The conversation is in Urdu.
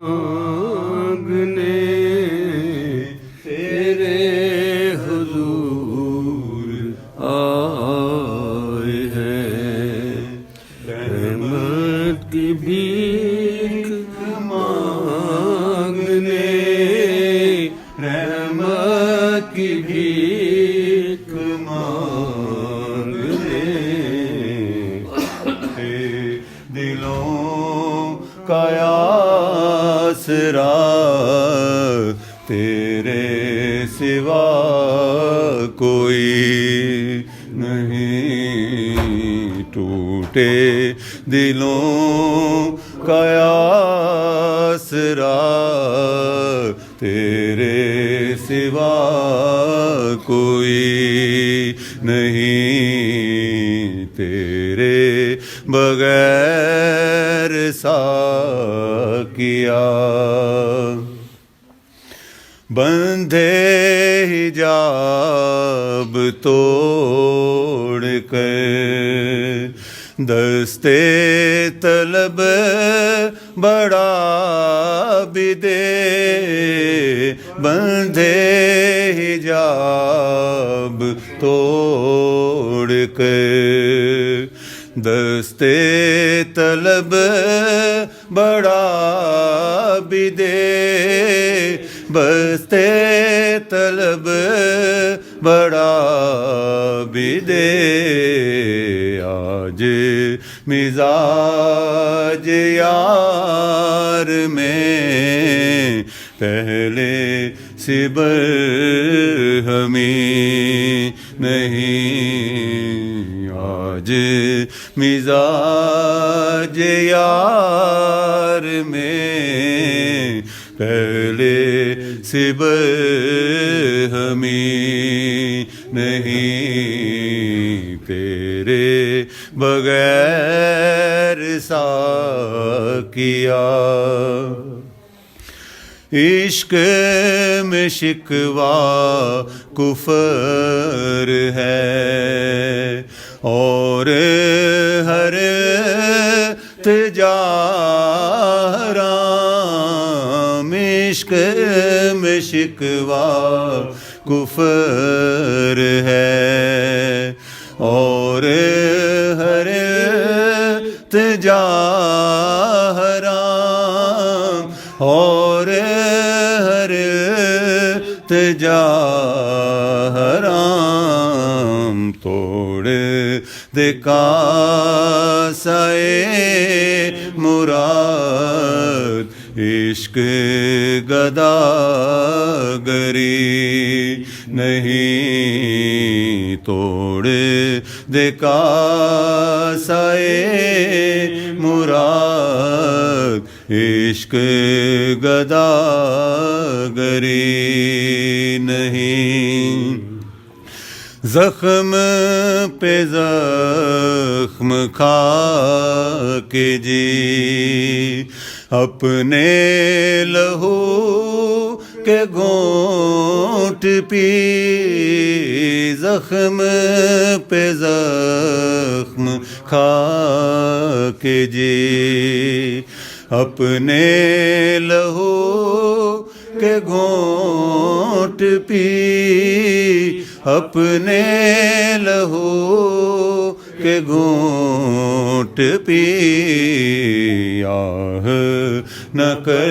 مانگنے تیرے حضور آئے ہیں، رحمت کی بھیک مانگنے، رحمت کی بھیک مانگنے، دلوں کا آسرا تیرے سوا کوئی نہیں، ٹوٹے دلوں کا آسرا تیرے سوا کوئی نہیں، تیرے بغیر ساقیا بندھے حجاب توڑ کر دستے طلب بڑھا بھی دے، بندھے حجاب توڑ کر دستے طلب بڑھا بھی دے، بستے طلب بڑھا بھی دے، آج مزاج یار میں پہلے سے برہمی نہیں، آج مزاج یار میں پہلے سے برہمی نہیں، تیرے بغیر ساقیا عشق میں شکوہ کفر ہے، اور ہر حرام، عشق میں شکوہ کفر ہے، اور ہر حرام، اور ہر حرام، توڑ دے کاسے مراد عشق گداگری نہیں، توڑ دے کاسے مراد عشق گداگری نہیں، زخم پہ زخم کھا کے جی اپنے لہو کے گھونٹ پی، زخم پہ زخم کھا کے جی اپنے لہو کے گھونٹ پی، اپنے لہو کے گھونٹ پی، آہ نہ کر